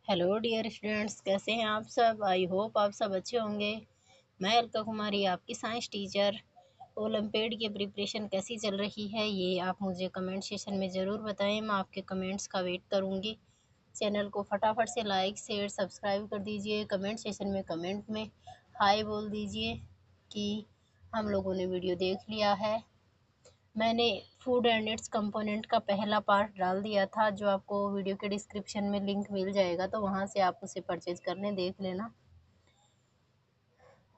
Hello dear students, कैसे हैं आप सब। आई होप आप सब अच्छे होंगे। मैं अलका कुमारी, आपकी साइंस टीचर। ओलंपियाड की प्रिपरेशन कैसी चल रही है ये आप मुझे कमेंट सेशन में ज़रूर बताएं। मैं आपके कमेंट्स का वेट करूंगी। चैनल को फटाफट से लाइक शेयर सब्सक्राइब कर दीजिए। कमेंट सेशन में कमेंट में हाय बोल दीजिए कि हम लोगों ने वीडियो देख लिया है। मैंने फूड एंड इट्स कंपोनेंट का पहला पार्ट डाल दिया था, जो आपको वीडियो के डिस्क्रिप्शन में लिंक मिल जाएगा, तो वहाँ से आप उसे परचेज करने देख लेना।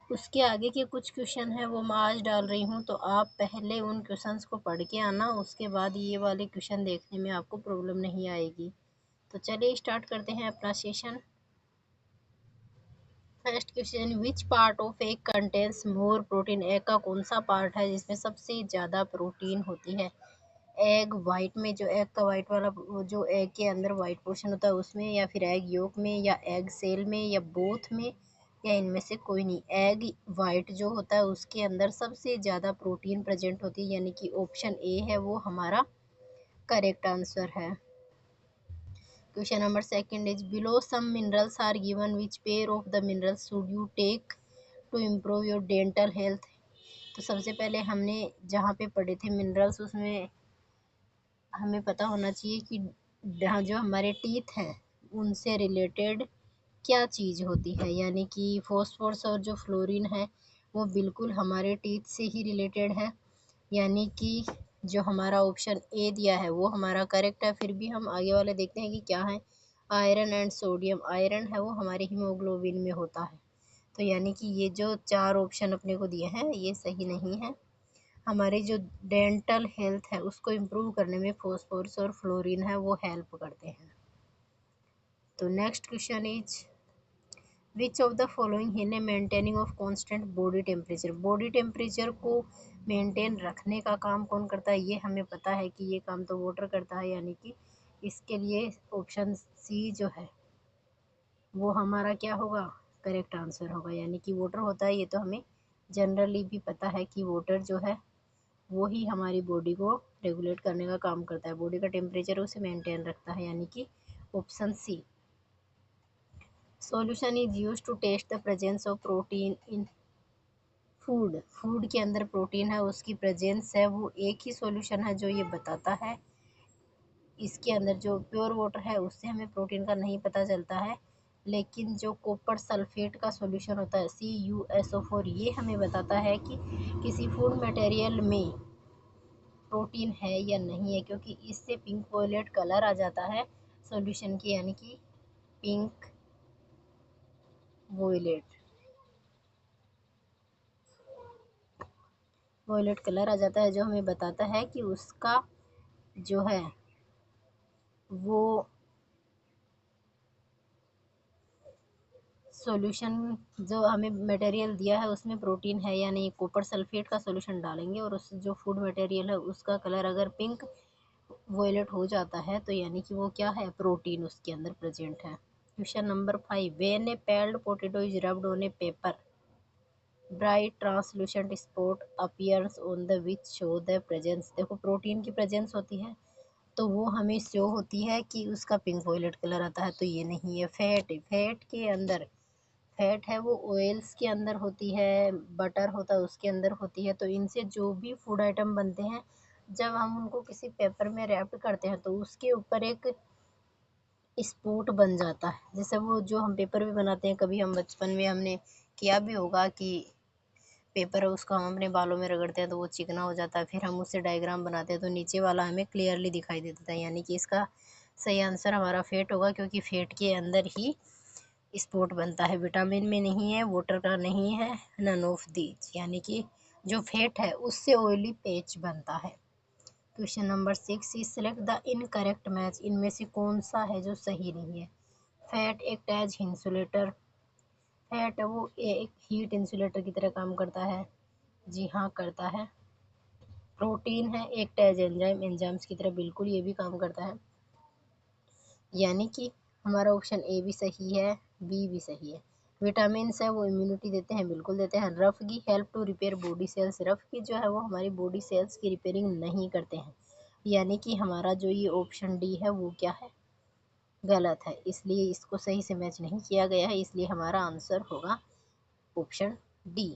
उसके आगे के कुछ क्वेश्चन है वो मैं आज डाल रही हूँ, तो आप पहले उन क्वेश्चंस को पढ़ के आना, उसके बाद ये वाले क्वेश्चन देखने में आपको प्रॉब्लम नहीं आएगी। तो चलिए स्टार्ट करते हैं अपना session. First question, which part of egg contains more protein. Egg का कौन सा पार्ट है जिसमें सबसे ज़्यादा प्रोटीन होती है। एग वाइट में, जो एग का वाइट वाला, जो एग के अंदर वाइट पोर्शन होता है उसमें, या फिर एग योक में, या एग सेल में, या बोथ में, या इनमें से कोई नहीं। एग वाइट जो होता है उसके अंदर सबसे ज़्यादा प्रोटीन प्रेजेंट होती है, यानी कि ऑप्शन ए है वो हमारा करेक्ट आंसर है। Question number second is, below some minerals are given, which pair of the minerals should you take to improve your dental health. तो सबसे पहले हमने जहाँ पे पढ़े थे मिनरल्स, उसमें हमें पता होना चाहिए कि जो हमारे टीथ हैं उनसे रिलेटेड क्या चीज़ होती है, यानी कि फॉस्फोरस और जो फ्लोरीन है वो बिल्कुल हमारे टीथ से ही रिलेटेड है, यानी कि जो हमारा ऑप्शन ए दिया है वो हमारा करेक्ट है। फिर भी हम आगे वाले देखते हैं कि क्या है। आयरन एंड सोडियम, आयरन है वो हमारे हीमोग्लोबिन में होता है, तो यानी कि ये जो चार ऑप्शन अपने को दिए हैं ये सही नहीं है। हमारी जो डेंटल हेल्थ है उसको इम्प्रूव करने में फॉस्फोरस और फ्लोरीन है वो हेल्प करते हैं। तो next question is, which of the following in A maintaining of constant body temperature. Body temperature को मेंटेन रखने का काम कौन करता है, ये हमें पता है कि ये काम तो वाटर करता है, यानी कि इसके लिए ऑप्शन सी जो है वो हमारा क्या होगा, करेक्ट आंसर होगा, यानी कि वाटर होता है। ये तो हमें जनरली भी पता है कि वाटर जो है वो ही हमारी बॉडी को रेगुलेट करने का काम करता है, बॉडी का टेम्परेचर उसे मेंटेन रखता है, यानी कि option C. Solution is used to test the presence of protein in food. Food के अंदर प्रोटीन है उसकी प्रेजेंस है, वो एक ही सॉल्यूशन है जो ये बताता है। इसके अंदर जो प्योर वाटर है उससे हमें प्रोटीन का नहीं पता चलता है, लेकिन जो कॉपर सल्फेट का सॉल्यूशन होता है CuSO4, ये हमें बताता है कि किसी फूड मटेरियल में प्रोटीन है या नहीं है, क्योंकि इससे पिंक वॉयलेट कलर आ जाता है सॉल्यूशन की, यानी कि पिंक वॉयलेट वॉयलेट कलर आ जाता है, जो हमें बताता है कि उसका जो है वो सॉल्यूशन, जो हमें मटेरियल दिया है उसमें प्रोटीन है या नहीं। कॉपर सल्फेट का सॉल्यूशन डालेंगे और उस जो फूड मटेरियल है उसका कलर अगर पिंक वॉयलेट हो जाता है तो यानी कि वो क्या है, प्रोटीन उसके अंदर प्रेजेंट है। Question number 5, when A पेल्ड potato is rubbed on A paper, bright translucent spot appears on the which show the presence. देखो प्रोटीन की प्रेजेंस होती है तो वो हमें शो होती है कि उसका पिंक वॉयलेट कलर आता है, तो ये नहीं है। फैट, फैट के अंदर, फैट है वो ऑयल्स के अंदर होती है, बटर होता है उसके अंदर होती है, तो इनसे जो भी फूड आइटम बनते हैं जब हम उनको किसी पेपर में रैप करते हैं तो उसके ऊपर एक स्पॉट बन जाता है। जैसे वो जो हम पेपर भी बनाते हैं, कभी हम बचपन में हमने किया भी होगा कि पेपर है उसको हम अपने बालों में रगड़ते हैं तो वो चिकना हो जाता है, फिर हम उससे डायग्राम बनाते हैं तो नीचे वाला हमें क्लियरली दिखाई देता है, यानी कि इसका सही आंसर हमारा फेट होगा, क्योंकि फेट के अंदर ही स्पॉट बनता है, विटामिन में नहीं है, वाटर का नहीं है, नन ऑफ दीज, यानी कि जो फैट है उससे ऑयली पैच बनता है। Question number 6 is, select the incorrect match. इनमें से कौन सा है जो सही नहीं है। Fat act as insulator, fat है वो एक हीट इंसुलेटर की तरह काम करता है, जी हाँ करता है। प्रोटीन है एक्ट एज एंजाइम, एंजाइम्स की तरह बिल्कुल ये भी काम करता है, यानी कि हमारा ऑप्शन ए भी सही है, बी भी सही है। विटामिन है वो इम्यूनिटी देते हैं, बिल्कुल देते हैं। रफ की help to repair body cells, rough की जो है वो हमारी बॉडी सेल्स की रिपेयरिंग नहीं करते हैं, यानी कि हमारा जो ये ऑप्शन डी है वो क्या है, गलत है, इसलिए इसको सही से मैच नहीं किया गया है, इसलिए हमारा आंसर होगा option D.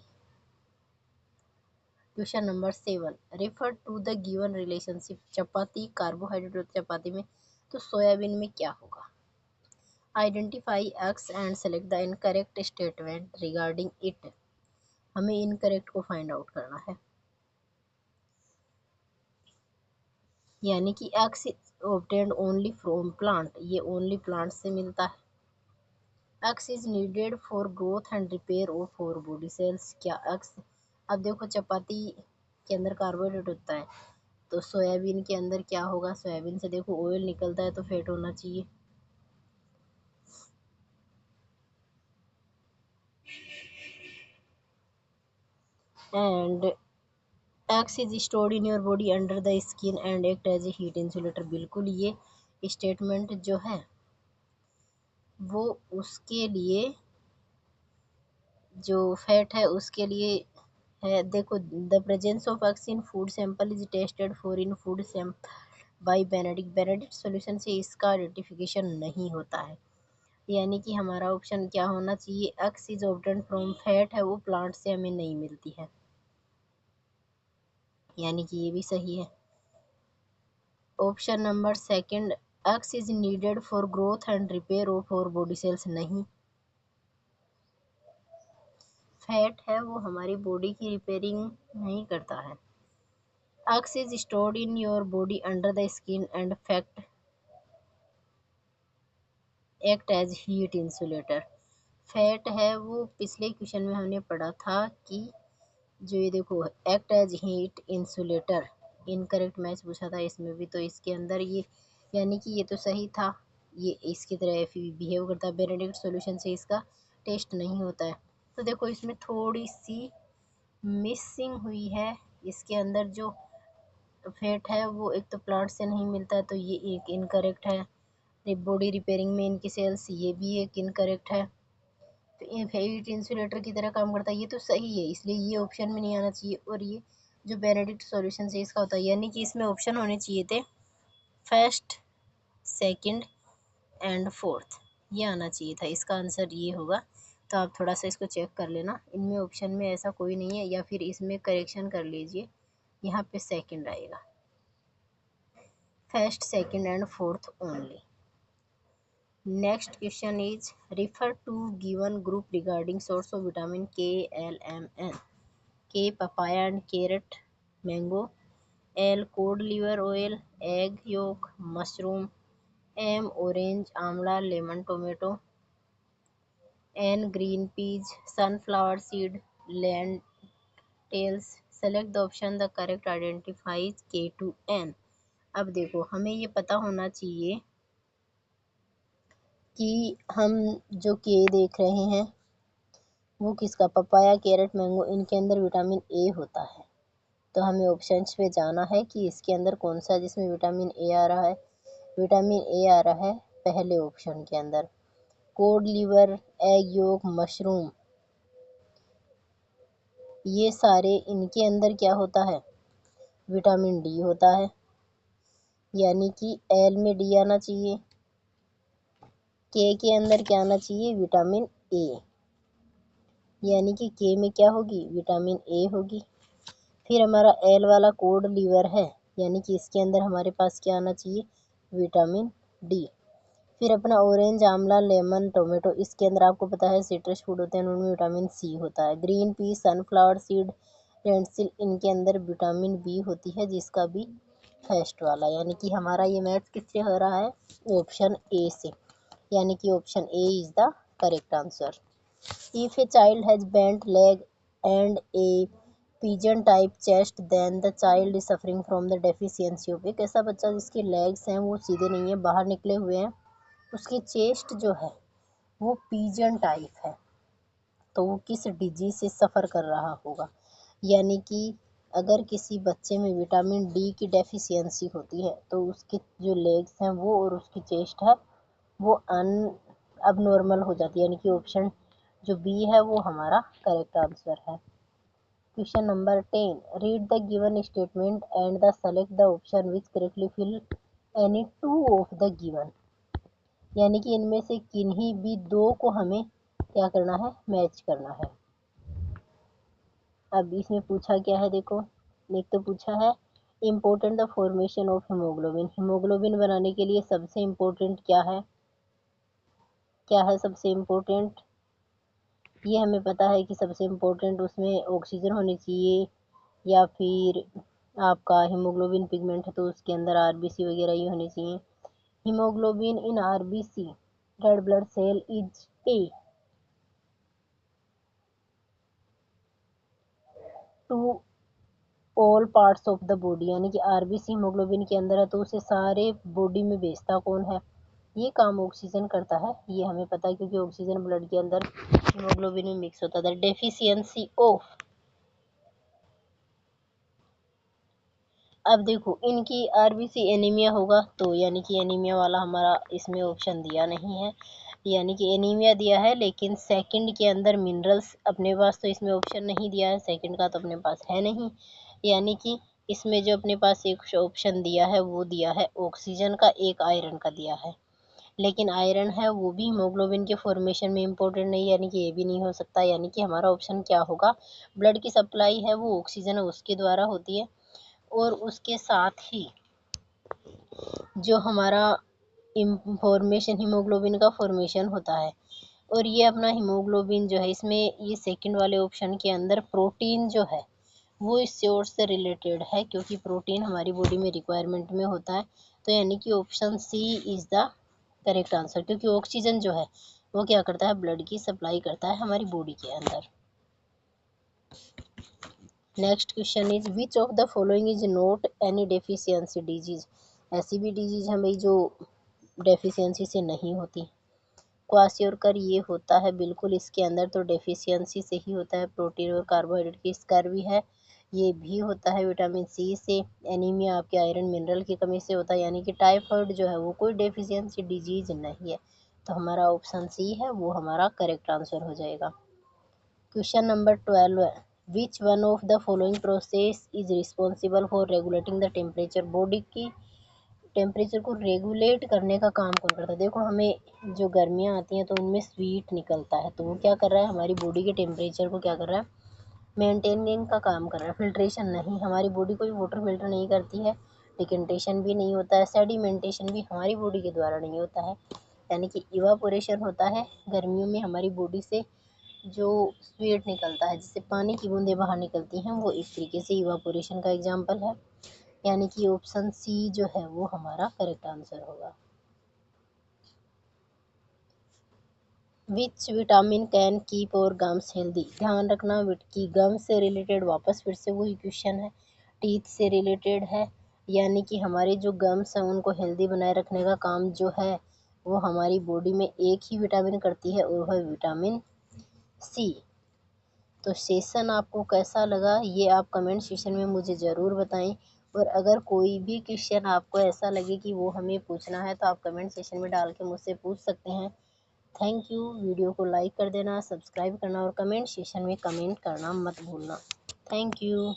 Question number 7, refer to the given relationship chapati carbohydrate और चपाती में, तो सोयाबीन में क्या होगा? Identify X and select the incorrect statement regarding it. हमें इनकरेक्ट को फाइंड आउट करना है, यानी कि X obtained only from plant, ये ओनली प्लांट से मिलता है। X is needed for growth and repair of for body cells, क्या एक्स, अब देखो चपाती के अंदर कार्बोहाइड्रेट होता है, तो सोयाबीन के अंदर क्या होगा? सोयाबीन से देखो ऑयल निकलता है, तो फैट होना चाहिए। And X is stored in your body under the skin and act as a heat insulator, बिल्कुल ये स्टेटमेंट जो है वो उसके लिए, जो फैट है उसके लिए है। देखो, the presence of X in food sample is tested for in food sample by Benedict, Benedict solution से इसका आइडेंटिफिकेशन नहीं होता है, यानी कि हमारा ऑप्शन क्या होना चाहिए? X is obtained from fat है, वो प्लांट से हमें नहीं मिलती है, यानी कि ये भी सही है। Option number second, X is needed for growth and repair of और बॉडी सेल्स, नहीं, फैट है वो हमारी बॉडी की रिपेयरिंग नहीं करता है। X is stored in your body under the skin and fat act as heat insulator, fat है वो पिछले क्वेश्चन में हमने पढ़ा था कि जो ये देखो act as heat insulator, incorrect match पूछा था इसमें भी, तो इसके अंदर ये, यानी कि ये तो सही था, ये इसकी तरह बिहेव करता है, बेनेडिक्ट सॉल्यूशन से इसका टेस्ट नहीं होता है। तो देखो इसमें थोड़ी सी मिसिंग हुई है, इसके अंदर जो फैट है वो एक तो प्लांट से नहीं मिलता है, तो ये एक इनकरेक्ट है। बॉडी रिपेयरिंग में इनकी सेल्स, ये भी एक इनकरेक्ट है। तो ये हीट इंसुलेटर की तरह काम करता है, ये तो सही है, इसलिए ये ऑप्शन में नहीं आना चाहिए। और ये जो बेनेडिक्ट सॉल्यूशन से इसका होता है, यानी कि इसमें ऑप्शन होने चाहिए थे फर्स्ट, सेकंड एंड फोर्थ, ये आना चाहिए था, इसका आंसर ये होगा। तो आप थोड़ा सा इसको चेक कर लेना, इनमें ऑप्शन में ऐसा कोई नहीं है, या फिर इसमें करेक्शन कर लीजिए, यहाँ पे सेकंड आएगा, first second and fourth only. Next question is refer to given group regarding source of vitamin K, L, M, N. K papaya and carrot, mango. L cod liver oil, egg yolk, mushroom. M orange, amla, lemon, tomato. N green peas, sunflower seed, lentils. Select the option the correct identifies K to N. अब देखो हमें ये पता होना चाहिए कि हम जो के देख रहे हैं वो किसका, पपाया, कैरेट, मैंगो, इनके अंदर विटामिन ए होता है। तो हमें ऑप्शंस पे जाना है कि इसके अंदर कौन सा जिसमें विटामिन ए आ रहा है। विटामिन ए आ रहा है पहले ऑप्शन के अंदर। Code liver, egg yolk, mushroom, ये सारे इनके अंदर क्या होता है? विटामिन डी होता है, यानी कि एल में डी आना चाहिए। के अंदर क्या आना चाहिए? विटामिन ए, यानी कि के में क्या होगी? विटामिन ए होगी। फिर हमारा एल वाला कोड लीवर है, यानी कि इसके अंदर हमारे पास क्या आना चाहिए? Vitamin D. फिर अपना ऑरेंज, आंवला, लेमन, टोमेटो, इसके अंदर आपको पता है सिट्रस फूड होते हैं, उनमें विटामिन सी होता है। Green pea, sunflower seed, lentil, इनके अंदर विटामिन बी होती है, जिसका भी फर्स्ट वाला, यानी कि हमारा ये मैथ किससे हो रहा है? ऑप्शन ए से, यानी कि option A is the correct answer. If a child has bent leg and a pigeon type chest, then the child is suffering from the deficiency of, एक ऐसा बच्चा जिसके लेग्स हैं वो सीधे नहीं है, बाहर निकले हुए हैं, उसकी चेस्ट जो है वो पिजन टाइप है, तो वो किस डिजीज से सफ़र कर रहा होगा? यानी कि अगर किसी बच्चे में विटामिन डी की डेफिशिएंसी होती है तो उसके जो लेग्स हैं वो और उसकी चेस्ट है वो अब नॉर्मल हो जाती है, यानी कि ऑप्शन जो बी है वो हमारा करेक्ट आंसर है। Question number 10, read the given statement and the select the option which correctly fill any two of the given. यानी कि इनमें से किन्हीं भी दो को हमें क्या करना है, मैच करना है। अब इसमें पूछा क्या है, देखो एक तो पूछा है important the formation of haemoglobin. Haemoglobin बनाने के लिए सबसे इम्पोर्टेंट क्या है, क्या है सबसे इम्पोर्टेंट, ये हमें पता है कि सबसे इम्पोर्टेंट उसमें ऑक्सीजन होनी चाहिए, या फिर आपका हीमोग्लोबिन पिगमेंट है तो उसके अंदर आरबीसी वगैरह ये होनी चाहिए। Haemoglobin in RBC red blood cell is a to all parts of the body, यानी कि आरबीसी हीमोग्लोबिन के अंदर है तो उसे सारे बॉडी में भेजता कौन है, ये काम ऑक्सीजन करता है, ये हमें पता है क्योंकि ऑक्सीजन ब्लड के अंदर हीमोग्लोबिन में मिक्स होता है। डेफिशिएंसी ऑफ, अब देखो इनकी आरबीसी एनीमिया होगा तो यानी कि एनीमिया वाला हमारा इसमें ऑप्शन दिया नहीं है, यानी कि एनीमिया दिया है लेकिन सेकंड के अंदर मिनरल्स अपने पास तो इसमें ऑप्शन नहीं दिया है, सेकंड का तो अपने पास है नहीं, यानी कि इसमें जो अपने पास एक ऑप्शन दिया है वो दिया है ऑक्सीजन का, एक आयरन का दिया है, लेकिन आयरन है वो भी हीमोग्लोबिन के फॉर्मेशन में इम्पोर्टेंट नहीं, यानी कि ये भी नहीं हो सकता, यानी कि हमारा ऑप्शन क्या होगा, ब्लड की सप्लाई है वो ऑक्सीजन है उसके द्वारा होती है, और उसके साथ ही जो हमारा फॉर्मेशन हीमोग्लोबिन का फॉर्मेशन होता है, और ये अपना हीमोग्लोबिन जो है इसमें ये सेकंड वाले ऑप्शन के अंदर प्रोटीन जो है वो इस सोर्स से रिलेटेड है, क्योंकि प्रोटीन हमारी बॉडी में रिक्वायरमेंट में होता है, तो यानी कि option C is the correct answer, क्योंकि ऑक्सीजन जो है वो क्या करता है, ब्लड की सप्लाई करता है हमारी बॉडी के अंदर। Next question is which of the following is not any deficiency disease, ऐसी भी डिजीज हमें जो डेफिशिएंसी से नहीं होती। क्वासियोरकर ये होता है बिल्कुल इसके अंदर तो डेफिशिएंसी से ही होता है, प्रोटीन और कार्बोहाइड्रेट की स्कर्वी है, ये भी होता है विटामिन सी से, एनीमिया आपके आयरन मिनरल की कमी से होता है, यानी कि टाइफाइड जो है वो कोई डेफिशिएंसी डिजीज नहीं है, तो हमारा ऑप्शन सी है वो हमारा करेक्ट आंसर हो जाएगा। क्वेश्चन नंबर 12 है which one of the following process is responsible for regulating the temperature, body की टेम्परेचर को रेगुलेट करने का काम कौन करता है। देखो हमें जो गर्मियाँ आती हैं तो उनमें स्वीट निकलता है, तो वो क्या कर रहा है, हमारी बॉडी के टेम्परेचर को क्या कर रहा है, मेंटेनिंग का काम कर रहा है, फिल्ट्रेशन नहीं, हमारी बॉडी कोई वाटर फिल्टर नहीं करती है, डिकेंटेशन भी नहीं होता है, सेडिमेंटेशन भी हमारी बॉडी के द्वारा नहीं होता है, यानी कि इवापोरेशन होता है गर्मियों में हमारी बॉडी से, जो स्वीट निकलता है जिससे पानी की बूंदें बाहर निकलती हैं वो इस तरीके से इवापोरेशन का एग्जाम्पल है, यानी कि ऑप्शन सी जो है वो हमारा करेक्ट आंसर होगा। विच विटामिन कैन कीप और गम्स हेल्दी, ध्यान रखना की गम्स से रिलेटेड वापस फिर से वही क्वेश्चन है, टीथ से रिलेटेड है, यानी कि हमारे जो गम्स हैं उनको हेल्दी बनाए रखने का काम जो है वो हमारी बॉडी में एक ही विटामिन करती है और वह विटामिन सी। तो सेशन आपको कैसा लगा ये आप कमेंट सेशन में मुझे ज़रूर बताएं, और अगर कोई भी क्वेश्चन आपको ऐसा लगे कि वो हमें पूछना है तो आप कमेंट सेशन में डाल के मुझसे पूछ सकते हैं। थैंक यू, वीडियो को लाइक कर देना, सब्सक्राइब करना और कमेंट सेशन में कमेंट करना मत भूलना। Thank you.